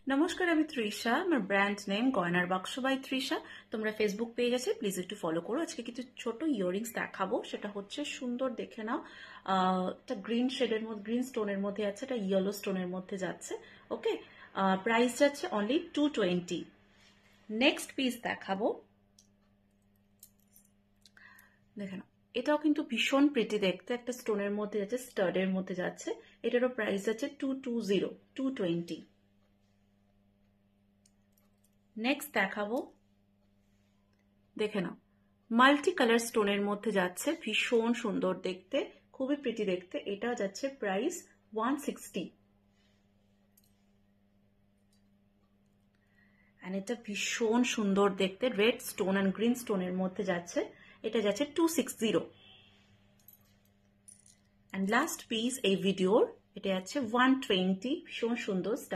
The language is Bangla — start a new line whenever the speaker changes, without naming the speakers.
নমস্কার, আমি তৃষা। আমার ব্র্যান্ড নেম গয়নার বাক্স বাই তৃষা। তোমরা ফেসবুক পেজ আছে, প্লিজ একটু ফলো করো। আজকে কিছু ছোট ইয়াররিংস দেখাবো, সেটা হচ্ছে সুন্দর দেখে নাও। এটা গ্রিন শেডের মধ্যে, গ্রিন স্টোনের মধ্যে আছে, এটা ইয়েলো স্টোনের মধ্যে যাচ্ছে। ওকে, প্রাইস যাচ্ছে অনলি 220। নেক্সট পিস দেখাবো, দেখে নাও। এটাও কিন্তু ভীষণ প্রিটি দেখতে, একটা স্টোনের মধ্যে যাচ্ছে, স্টাডের মধ্যে যাচ্ছে। এটারও প্রাইস যাচ্ছে 220। নেক্সট দেখাবো, দেখে নাও। মাল্টি কালার স্টোনের মধ্যে যাচ্ছে, ভীষণ সুন্দর দেখতে, খুবই প্রিটি দেখতে। এটা যাচ্ছে প্রাইস 160। এন্ড এটা ভীষণ সুন্দর দেখতে, রেড স্টোন অ্যান্ড গ্রিন স্টোনের মধ্যে যাচ্ছে। এটা যাচ্ছে 260। অ্যান্ড লাস্ট পিস এই ভিডিওর, এটা যাচ্ছে 120। ভীষণ সুন্দর।